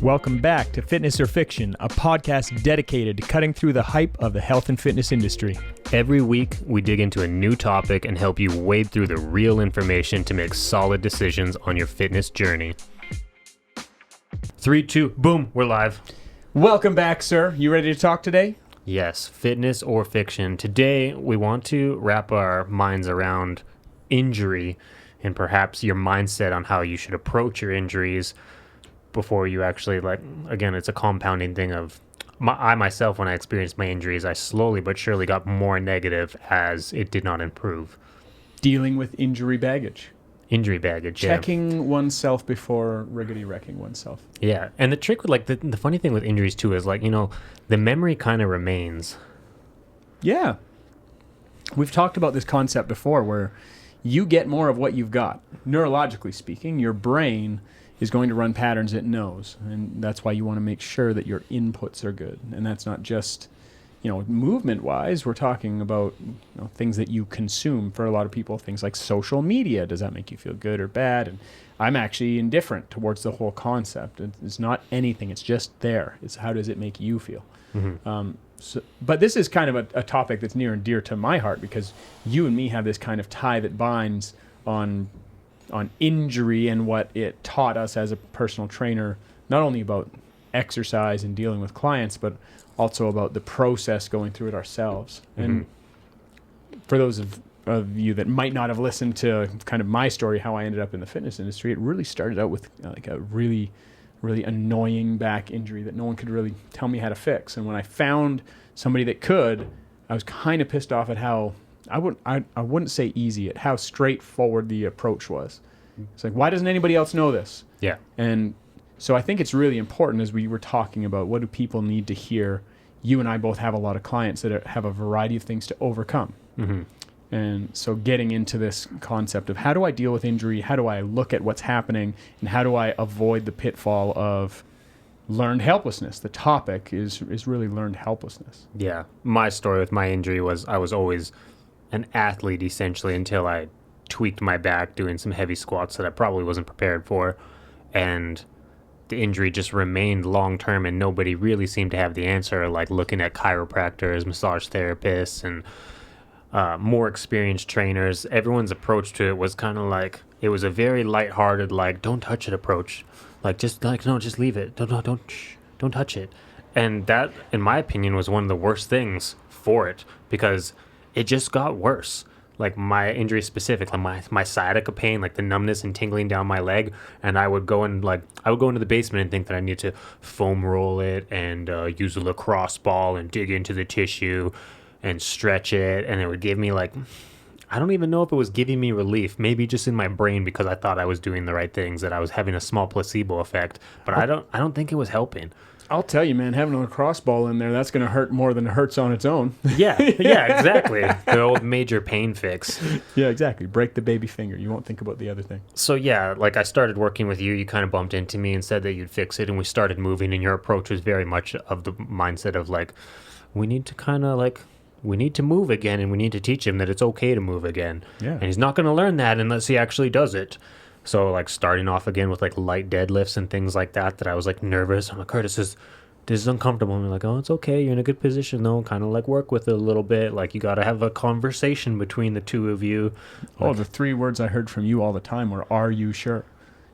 Welcome back to Fitness or Fiction, a podcast dedicated to cutting through the hype of the health and fitness industry. Every week, we dig into a new topic and help you wade through the real information to make solid decisions on your fitness journey. 3, 2, boom, we're live. Welcome back, sir. You ready to talk today? Yes, fitness or fiction. Today, we want to wrap our minds around injury and perhaps your mindset on how you should approach your injuries before you actually, again, it's a compounding thing of, I myself, when I experienced my injuries, I slowly but surely got more negative as it did not improve. Dealing with injury baggage. Injury baggage, Checking oneself before riggedy wrecking oneself. Yeah, and the trick with, the funny thing with injuries, too, is, the memory kind of remains. Yeah. We've talked about this concept before where you get more of what you've got. Neurologically speaking, your brain is going to run patterns it knows, and that's why you want to make sure that your inputs are good. And that's not just, movement-wise. We're talking about things that you consume. For a lot of people, things like social media. Does that make you feel good or bad? And I'm actually indifferent towards the whole concept. It's not anything. It's just there. It's how does it make you feel? Mm-hmm. But this is kind of a topic that's near and dear to my heart because you and me have this kind of tie that binds on injury and what it taught us as a personal trainer, not only about exercise and dealing with clients, but also about the process going through it ourselves. Mm-hmm. And for those of you that might not have listened to kind of my story, how I ended up in the fitness industry, it really started out with a really, really annoying back injury that no one could really tell me how to fix. And when I found somebody that could, I was kind of pissed off at how I wouldn't say easy at how straightforward the approach was. It's like, why doesn't anybody else know this? Yeah. And so I think it's really important, as we were talking about, what do people need to hear? You and I both have a lot of clients that have a variety of things to overcome. Mm-hmm. And so getting into this concept of how do I deal with injury? How do I look at what's happening? And how do I avoid the pitfall of learned helplessness? The topic is really learned helplessness. Yeah. My story with my injury was I was always an athlete essentially until I tweaked my back doing some heavy squats that I probably wasn't prepared for, and the injury just remained long term and nobody really seemed to have the answer, like looking at chiropractors, massage therapists, and more experienced trainers. Everyone's approach to it was kind of like, it was a very lighthearted, don't touch it approach, just leave it, don't touch it. And that, in my opinion, was one of the worst things for it because it just got worse. My injury specifically, my sciatica pain, the numbness and tingling down my leg, and I would go into the basement and think that I need to foam roll it and use a lacrosse ball and dig into the tissue and stretch it, and it would give me I don't even know if it was giving me relief, maybe just in my brain because I thought I was doing the right things, that I was having a small placebo effect, but I don't think it was helping. I'll tell you, man, having a lacrosse ball in there, that's going to hurt more than it hurts on its own. Yeah, exactly. The old major pain fix. Yeah, exactly. Break the baby finger. You won't think about the other thing. So yeah, I started working with you. You kind of bumped into me and said that you'd fix it, and we started moving, and your approach was very much of the mindset of we need to we need to move again, and we need to teach him that it's okay to move again. Yeah. And he's not going to learn that unless he actually does it. So starting off again with light deadlifts and things like that I was nervous. I'm like, Curtis, this is uncomfortable. And you're like, oh, it's okay. You're in a good position though. Kind of work with it a little bit. You got to have a conversation between the two of you. The 3 words I heard from you all the time were, are you sure?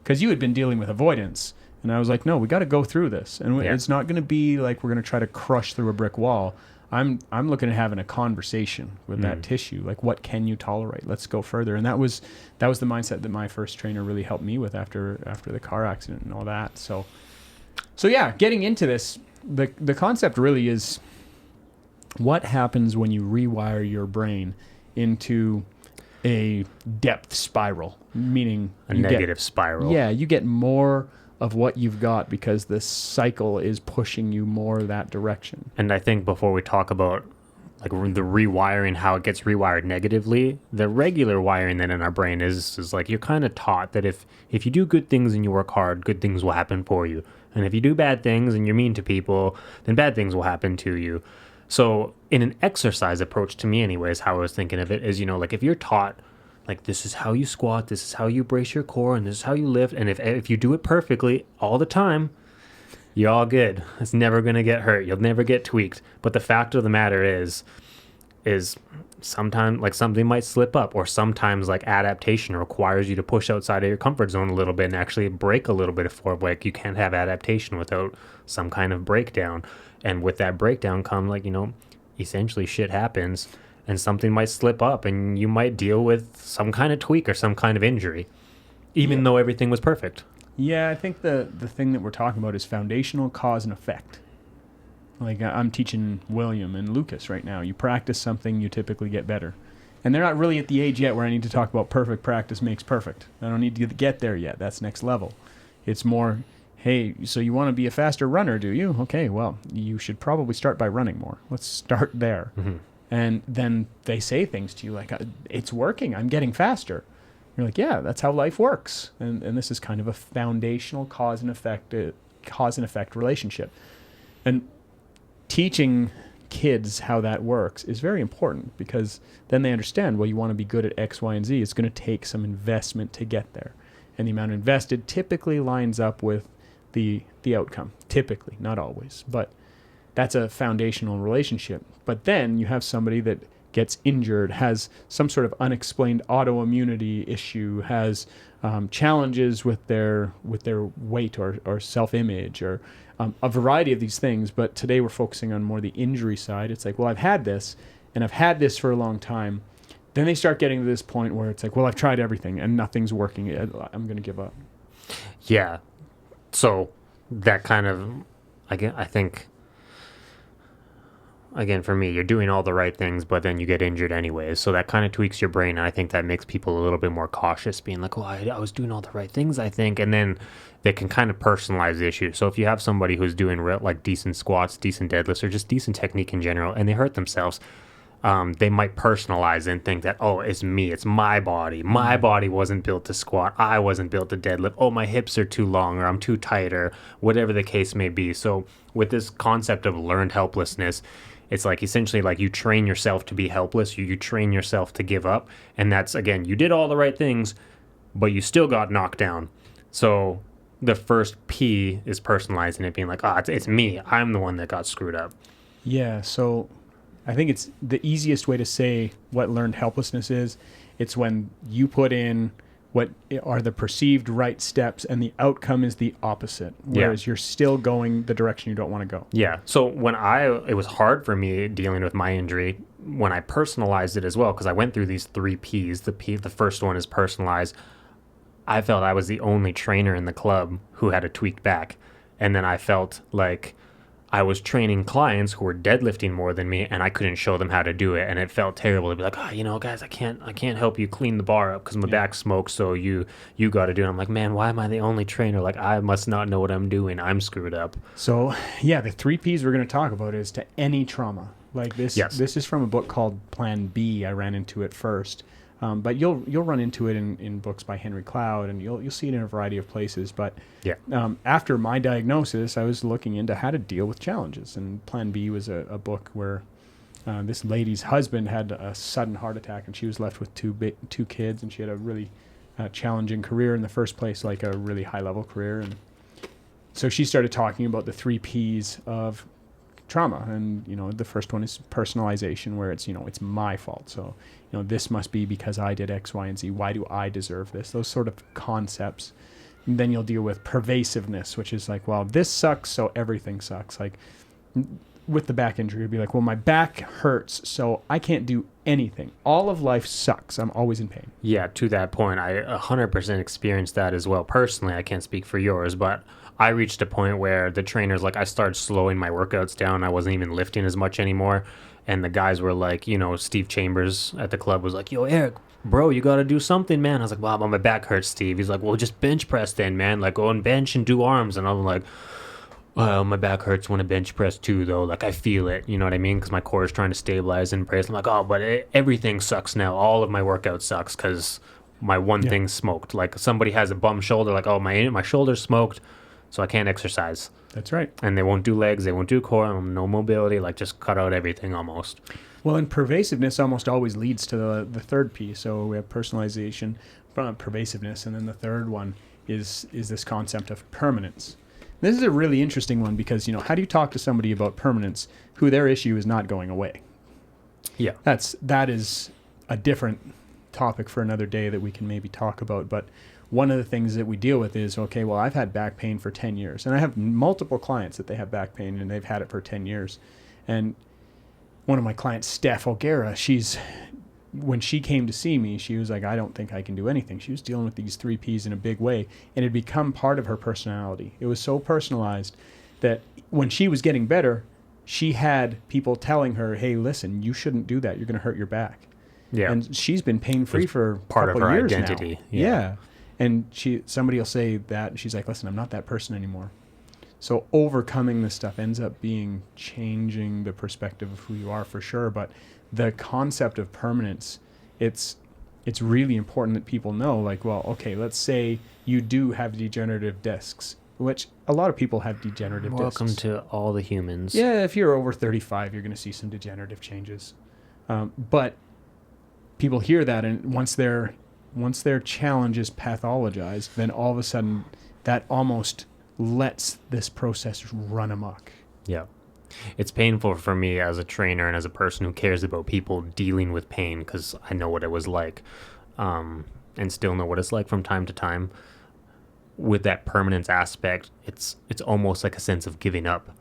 Because you had been dealing with avoidance. And I was like, no, we got to go through this. And It's not going to be we're going to try to crush through a brick wall. I'm looking at having a conversation with that tissue. What can you tolerate? Let's go further. And that was the mindset that my first trainer really helped me with after the car accident and all that. So yeah, getting into this, the concept really is what happens when you rewire your brain into a depth spiral, meaning a negative spiral. Yeah, you get more of what you've got because the cycle is pushing you more that direction. And I think before we talk about the rewiring, how it gets rewired negatively, the regular wiring then in our brain is you're kind of taught that if you do good things and you work hard, good things will happen for you. And if you do bad things and you're mean to people, then bad things will happen to you. So in an exercise approach, to me anyways, how I was thinking of it is, if you're taught this is how you squat, this is how you brace your core, and this is how you lift. And if you do it perfectly all the time, You're all good. It's never going to get hurt. You'll never get tweaked. But the fact of the matter is sometimes like something might slip up, or sometimes like adaptation requires you to push outside of your comfort zone a little bit and actually break a little bit of forward. Like you can't have adaptation without some kind of breakdown. And with that breakdown come like, essentially shit happens and something might slip up and you might deal with some kind of tweak or some kind of injury, even though everything was perfect. Yeah, I think the thing that we're talking about is foundational cause and effect. Like I'm teaching William and Lucas right now. You practice something, you typically get better. And they're not really at the age yet where I need to talk about perfect practice makes perfect. I don't need to get there yet. That's next level. It's more, hey, so you want to be a faster runner, do you? Okay, well, you should probably start by running more. Let's start there. Mm-hmm. And then they say things to you like, it's working. I'm getting faster. You're like, yeah, that's how life works. And this is kind of a foundational cause and effect relationship. And teaching kids how that works is very important because then they understand, well, you want to be good at X, Y, and Z. It's going to take some investment to get there. And the amount invested typically lines up with the outcome. Typically, not always. But that's a foundational relationship. But then you have somebody that gets injured, has some sort of unexplained autoimmunity issue, has challenges with their weight or self-image or a variety of these things. But today we're focusing on more the injury side. It's like, well, I've had this, and I've had this for a long time. Then they start getting to this point where it's like, well, I've tried everything, and nothing's working. I'm going to give up. Yeah. So that kind of, I think, again, for me, you're doing all the right things, but then you get injured anyways. So that kind of tweaks your brain. And I think that makes people a little bit more cautious, being like, oh, I was doing all the right things, I think. And then they can kind of personalize the issue. So if you have somebody who's doing like decent squats, decent deadlifts, or just decent technique in general, and they hurt themselves, they might personalize and think that, oh, it's me, it's my body. My body wasn't built to squat. I wasn't built to deadlift. Oh, my hips are too long, or I'm too tight, or whatever the case may be. So with this concept of learned helplessness, it's like essentially like you train yourself to be helpless. You train yourself to give up. And that's, again, you did all the right things, but you still got knocked down. So the first P is personalizing it, being like, it's me. I'm the one that got screwed up. Yeah, so I think it's the easiest way to say what learned helplessness is. It's when you put in what are the perceived right steps and the outcome is the opposite, whereas you're still going the direction you don't want to go. Yeah. So it was hard for me dealing with my injury when I personalized it as well, because I went through these 3 Ps. The first one is personalized. I felt I was the only trainer in the club who had a tweaked back. And then I felt like I was training clients who were deadlifting more than me, and I couldn't show them how to do it, and it felt terrible to be like, guys, I can't help you clean the bar up because my back smokes, so you got to do it. I'm like, man, why am I the only trainer? Like, I must not know what I'm doing. I'm screwed up. So, yeah, the 3 Ps we're going to talk about is to any trauma. Like this. Yes. This is from a book called Plan B. I ran into it first. But you'll run into it in books by Henry Cloud, and you'll see it in a variety of places. But after my diagnosis, I was looking into how to deal with challenges, and Plan B was a book where this lady's husband had a sudden heart attack, and she was left with two kids, and she had a really challenging career in the first place, like a really high level career. And so she started talking about the 3 Ps of trauma, and the first one is personalization, where it's it's my fault, so this must be because I did X, Y, and Z. Why do I deserve this? Those sort of concepts. And then you'll deal with pervasiveness, which is like, well, this sucks, so everything sucks. Like with the back injury, you'd be like, well, my back hurts, so I can't do anything. All of life sucks. I'm always in pain. Yeah, to that point, I 100% experienced that as well. Personally, I can't speak for yours, but I reached a point where the trainers, like, I started slowing my workouts down. I wasn't even lifting as much anymore. And the guys were like, Steve Chambers at the club was like, yo, Eric, bro, you got to do something, man. I was like, wow, my back hurts, Steve. He's like, well, just bench press then, man. Like, go and bench and do arms. And I'm like, well, my back hurts when I bench press too, though. Like, I feel it, you know what I mean? Because my core is trying to stabilize and brace. I'm like, but everything sucks now. All of my workout sucks because my one thing smoked. Like, somebody has a bum shoulder, like, my shoulder's smoked, so I can't exercise. That's right. And they won't do legs, they won't do core, no mobility, like just cut out everything almost. Well, and pervasiveness almost always leads to the third P. So we have personalization, pervasiveness, and then the third one is this concept of permanence. This is a really interesting one because, how do you talk to somebody about permanence who their issue is not going away? Yeah. That is a different topic for another day that we can maybe talk about. But one of the things that we deal with is, okay, well, I've had back pain for 10 years. And I have multiple clients that they have back pain and they've had it for 10 years. And one of my clients, Steph O'Gara, when she came to see me, she was like, I don't think I can do anything. She was dealing with these 3 Ps in a big way, and it had become part of her personality. It was so personalized that when she was getting better, she had people telling her, hey, listen, you shouldn't do that. You're going to hurt your back. Yeah. And she's been pain-free for a part couple of her years identity. now. Yeah. And somebody will say that, and she's like, listen, I'm not that person anymore. So overcoming this stuff ends up changing the perspective of who you are for sure. But the concept of permanence, it's really important that people know, like, well, okay, let's say you do have degenerative discs, which a lot of people have degenerative discs. Welcome to all the humans. Yeah, if you're over 35, you're going to see some degenerative changes. But people hear that, and once their challenge is pathologized, then all of a sudden that almost lets this process run amok. Yeah. It's painful for me as a trainer and as a person who cares about people dealing with pain, because I know what it was like, and still know what it's like from time to time. With that permanence aspect, it's almost like a sense of giving up.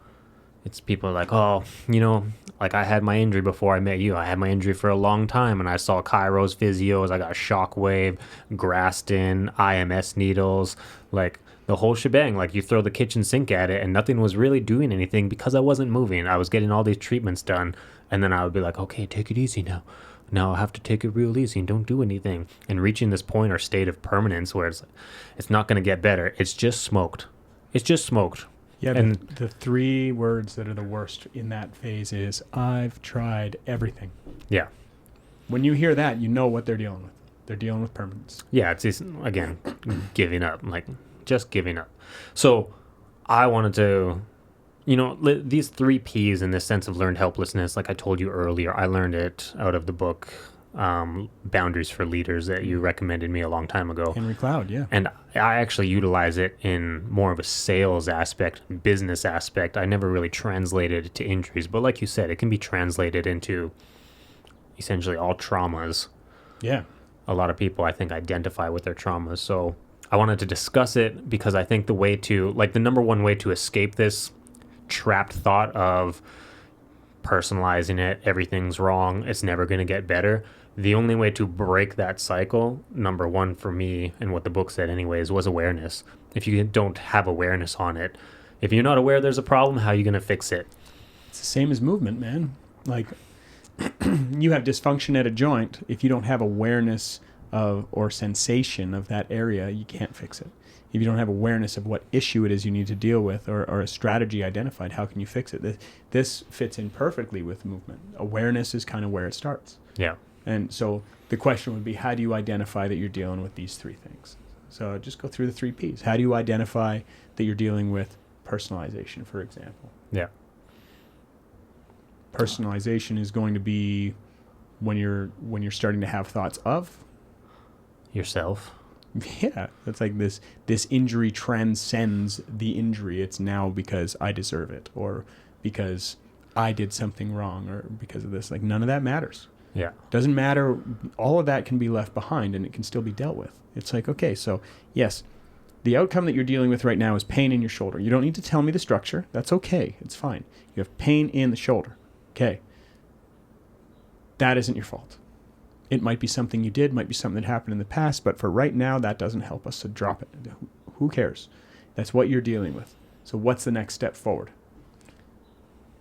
It's people are like, oh, like I had my injury before I met you. I had my injury for a long time, and I saw chiros, physios. I got shockwave, Graston, IMS needles, like the whole shebang. Like you throw the kitchen sink at it and nothing was really doing anything because I wasn't moving. I was getting all these treatments done, and then I would be like, okay, take it easy now. Now I have to take it real easy and don't do anything. And reaching this point or state of permanence where it's not going to get better. It's just smoked. It's just smoked. Yeah, and the 3 words that are the worst in that phase is, I've tried everything. Yeah. When you hear that, you know what they're dealing with. They're dealing with permanence. Yeah, it's just, again, giving up. Like, just giving up. So I wanted to, these 3 Ps in this sense of learned helplessness, like I told you earlier, I learned it out of the book Boundaries for Leaders that you recommended me a long time ago. Henry Cloud, yeah. And I actually utilize it in more of a sales aspect, business aspect. I never really translated it to injuries, but like you said, it can be translated into essentially all traumas. Yeah. A lot of people, I think, identify with their traumas. So I wanted to discuss it because I think the number one way to escape this trapped thought of personalizing it, everything's wrong, it's never going to get better. The only way to break that cycle, number one for me, and what the book said anyways, was awareness. If you don't have awareness on it, if you're not aware there's a problem, how are you going to fix it? It's the same as movement, man. Like, you have dysfunction at a joint. If you don't have awareness of or sensation of that area, you can't fix it. If you don't have awareness of what issue it is you need to deal with or a strategy identified, how can you fix it? This fits in perfectly with movement. Awareness is kind of where it starts. Yeah. And so the question would be, how do you identify that you're dealing with these 3 things? So just go through the 3 Ps. How do you identify that you're dealing with personalization, for example? Yeah. Personalization is going to be when you're starting to have thoughts of yourself. Yeah, that's like this injury transcends the injury. It's now because I deserve it, or because I did something wrong, or because of this. Like, none of that matters. Yeah. Doesn't matter. All of that can be left behind and it can still be dealt with. It's like, okay, so yes, the outcome that you're dealing with right now is pain in your shoulder. You don't need to tell me the structure. That's okay. It's fine. You have pain in the shoulder. Okay. That isn't your fault. It might be something you did, might be something that happened in the past, but for right now, that doesn't help us, so drop it. Who cares? That's what you're dealing with. So what's the next step forward?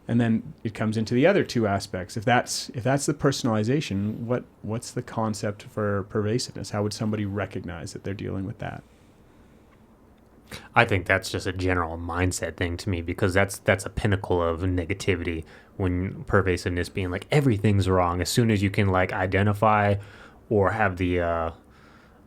And then it comes into the other 2 aspects. If that's the personalization, what's the concept for pervasiveness? How would somebody recognize that they're dealing with that? I think that's just a general mindset thing to me, because that's a pinnacle of negativity, when pervasiveness being like everything's wrong. As soon as you can like identify or have the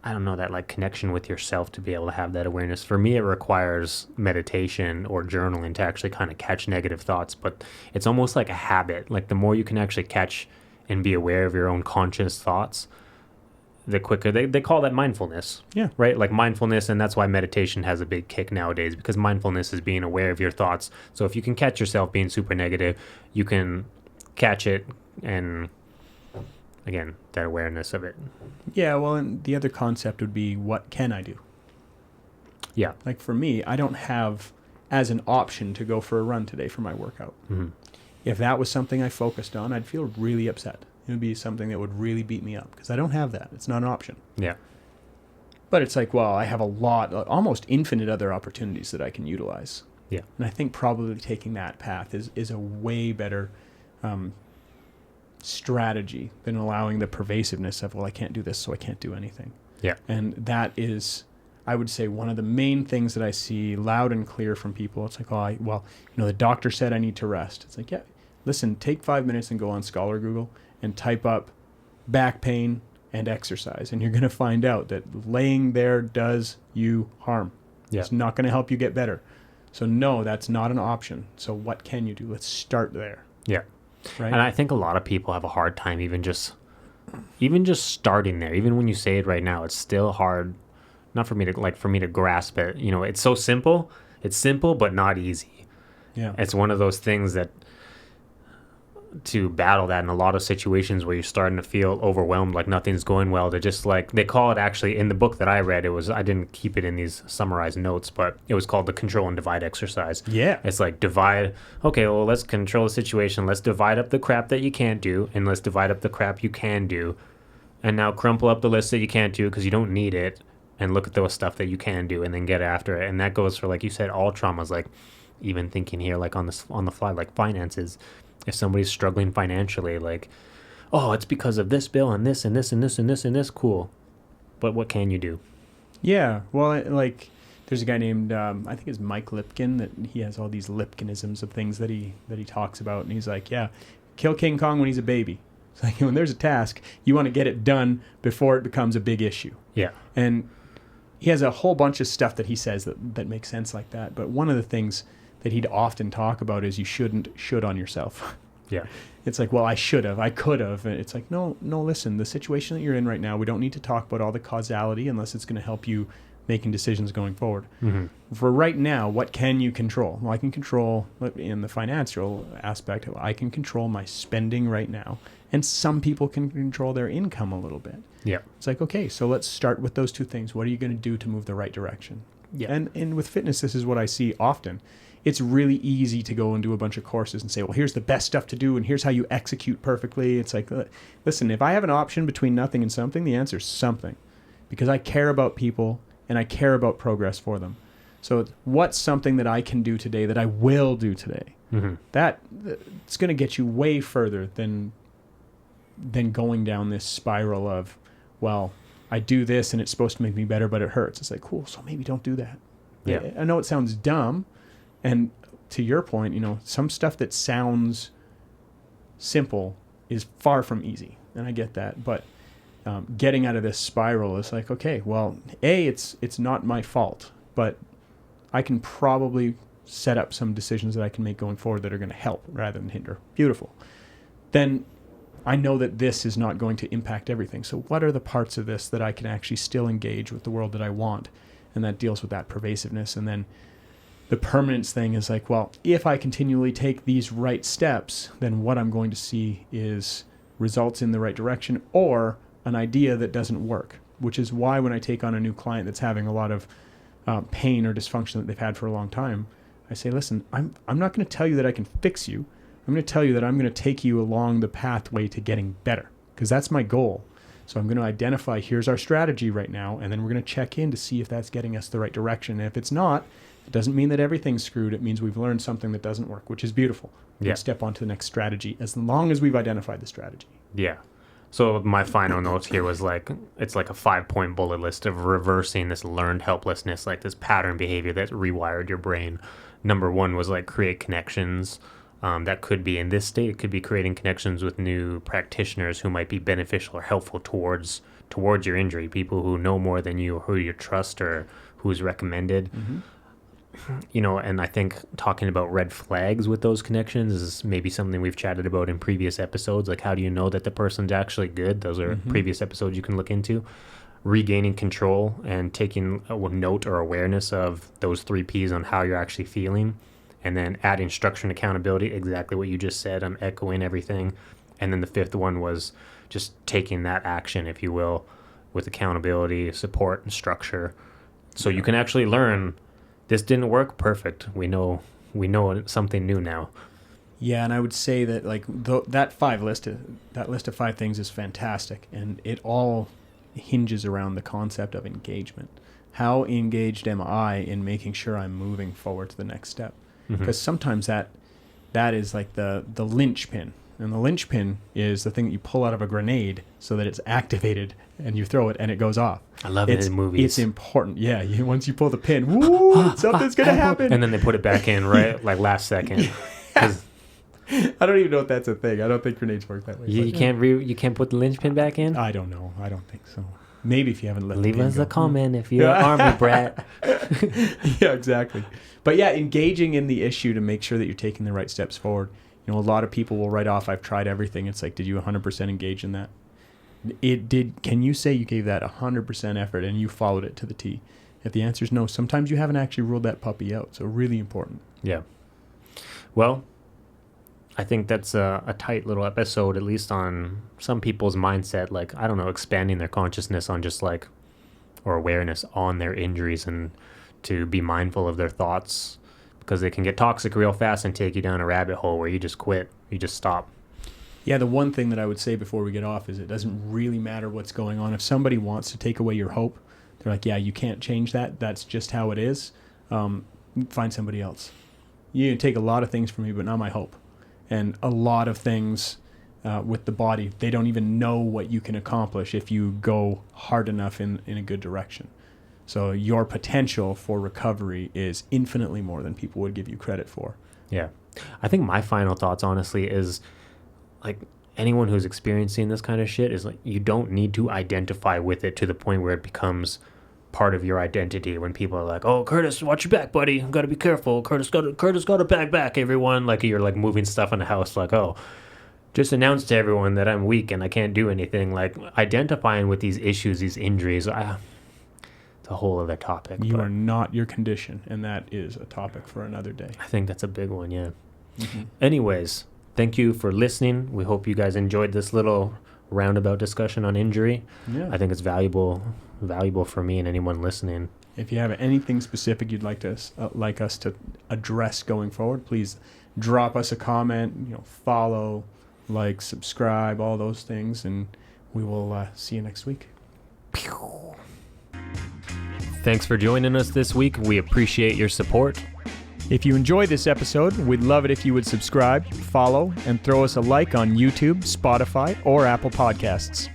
that like connection with yourself to be able to have that awareness. For me, it requires meditation or journaling to actually kind of catch negative thoughts, but it's almost like a habit. Like the more you can actually catch and be aware of your own conscious thoughts, the quicker they call that mindfulness. Yeah. Right? Like mindfulness, and that's why meditation has a big kick nowadays, because mindfulness is being aware of your thoughts. So if you can catch yourself being super negative, you can catch it, and again, that awareness of it. Yeah, well, and the other concept would be, what can I do? Yeah. Like for me, I don't have as an option to go for a run today for my workout. Mm-hmm. If that was something I focused on, I'd feel really upset. It would be something that would really beat me up, because I don't have that. It's not an option. Yeah. But it's like, well, I have a lot, almost infinite other opportunities that I can utilize. Yeah. And I think probably taking that path is a way better strategy than allowing the pervasiveness of, well, I can't do this, so I can't do anything. Yeah. And that is, I would say, one of the main things that I see loud and clear from people. It's like, well, the doctor said I need to rest. It's like, yeah, listen, take 5 minutes and go on Scholar Google and type up back pain and exercise, and you're going to find out that laying there does you harm. Yeah. It's not going to help you get better. So no, that's not an option. So what can you do? Let's start there. Yeah. Right. And I think a lot of people have a hard time even just starting there. Even when you say it right now, it's still hard, not for me to grasp it. It's so simple. It's simple, but not easy. Yeah. It's one of those things that, to battle that in a lot of situations where you're starting to feel overwhelmed, like nothing's going well, to just like, they call it, actually in the book that I read, I didn't keep it in these summarized notes, but it was called the control and divide exercise. Yeah. It's like divide. Okay, well, let's control the situation. Let's divide up the crap that you can't do, and let's divide up the crap you can do. And now crumple up the list that you can't do because you don't need it, and look at the stuff that you can do, and then get after it. And that goes for, like you said, all traumas. Like, even thinking here, like on the fly, like finances. If somebody's struggling financially, like, oh, it's because of this bill and this and this and this and this and this, cool. But what can you do? Yeah. Well, like, there's a guy named, I think it's Mike Lipkin, that he has all these Lipkinisms of things that he talks about. And he's like, yeah, kill King Kong when he's a baby. It's like, when there's a task, you want to get it done before it becomes a big issue. Yeah. And he has a whole bunch of stuff that he says that makes sense like that. But one of the things that he'd often talk about is you should on yourself. Yeah. It's like, well, I should have, I could have. And it's like, no, listen, the situation that you're in right now, we don't need to talk about all the causality unless it's going to help you making decisions going forward. Mm-hmm. For right now, what can you control? Well, I can control, in the financial aspect, I can control my spending right now. And some people can control their income a little bit. Yeah. It's like, okay, so let's start with those two things. What are you going to do to move the right direction? Yeah. And with fitness, this is what I see often. It's really easy to go and do a bunch of courses and say, well, here's the best stuff to do, and here's how you execute perfectly. It's like, listen, if I have an option between nothing and something, the answer is something, because I care about people and I care about progress for them. So what's something that I can do today that I will do today? Mm-hmm. It's going to get you way further than going down this spiral of, well, I do this and it's supposed to make me better, but it hurts. It's like, cool, so maybe don't do that. Yeah. I know it sounds dumb. And to your point, some stuff that sounds simple is far from easy. And I get that. But getting out of this spiral is like, okay, well, it's not my fault, but I can probably set up some decisions that I can make going forward that are going to help rather than hinder. Beautiful. Then I know that this is not going to impact everything. So what are the parts of this that I can actually still engage with the world that I want? And that deals with that pervasiveness. And then the permanence thing is like, well, if I continually take these right steps, then what I'm going to see is results in the right direction or an idea that doesn't work, which is why when I take on a new client that's having a lot of pain or dysfunction that they've had for a long time, I say, listen, I'm not going to tell you that I can fix you. I'm going to tell you that I'm going to take you along the pathway to getting better, because that's my goal. So I'm going to identify, here's our strategy right now, and then we're going to check in to see if that's getting us the right direction. And if it's not, it doesn't mean that everything's screwed. It means we've learned something that doesn't work, which is beautiful. We can step on to the next strategy as long as we've identified the strategy. Yeah. So my final notes here was like, it's like a 5-point bullet list of reversing this learned helplessness, like this pattern behavior that rewired your brain. Number 1 was like create connections. That could be in this state. It could be creating connections with new practitioners who might be beneficial or helpful towards your injury. People who know more than you, or who you trust, or who's recommended. Mm-hmm. and I think talking about red flags with those connections is maybe something we've chatted about in previous episodes. Like, how do you know that the person's actually good? Those are previous episodes you can look into. Regaining control and taking a note or awareness of those 3 Ps on how you're actually feeling. And then adding structure and accountability, exactly what you just said. I'm echoing everything. And then the 5th one was just taking that action, if you will, with accountability, support, and structure. So you can actually learn, this didn't work, perfect. We know something new now. Yeah, and I would say that like that list of 5 things is fantastic, and it all hinges around the concept of engagement. How engaged am I in making sure I'm moving forward to the next step? Because sometimes that is like the linchpin. And the linchpin is the thing that you pull out of a grenade so that it's activated and you throw it and it goes off. I love it in movies. It's important. Yeah, once you pull the pin, woo, something's going to happen. And then they put it back in right like last second. I don't even know if that's a thing. I don't think grenades work that way. You can't put the linchpin back in? I don't know. I don't think so. Maybe if you haven't leave us a comment if you're an army brat. Yeah, exactly. But yeah, engaging in the issue to make sure that you're taking the right steps forward. A lot of people will write off, I've tried everything. It's like, did you 100% engage in that? Can you say you gave that 100% effort and you followed it to the T? If the answer is no, sometimes you haven't actually ruled that puppy out. So really important. Yeah. Well, I think that's a tight little episode, at least on some people's mindset. Like, I don't know, expanding their consciousness on just like, or awareness on their injuries and to be mindful of their thoughts. Because they can get toxic real fast and take you down a rabbit hole where you just quit. You just stop. Yeah, the one thing that I would say before we get off is it doesn't really matter what's going on. If somebody wants to take away your hope, they're like, yeah, you can't change that. That's just how it is. Find somebody else. You can take a lot of things from me, but not my hope. And a lot of things with the body, they don't even know what you can accomplish if you go hard enough in a good direction. So your potential for recovery is infinitely more than people would give you credit for. Yeah. I think my final thoughts, honestly, is like anyone who's experiencing this kind of shit is like, you don't need to identify with it to the point where it becomes part of your identity. When people are like, oh, Curtis, watch your back, buddy. Got to be careful. Curtis got a back, everyone. Like, you're like moving stuff in the house. Like, oh, just announce to everyone that I'm weak and I can't do anything. Like, identifying with these issues, these injuries, a whole other topic. You are not your condition, and that is a topic for another day. I think that's a big one, yeah. Anyways, thank you for listening. We hope you guys enjoyed this little roundabout discussion on injury. Yeah. I think it's valuable for me and anyone listening. If you have anything specific you'd like us to address going forward, please drop us a comment, follow, like, subscribe, all those things, and we will see you next week. Thanks for joining us this week. We appreciate your support. If you enjoyed this episode, we'd love it if you would subscribe, follow, and throw us a like on YouTube, Spotify, or Apple Podcasts.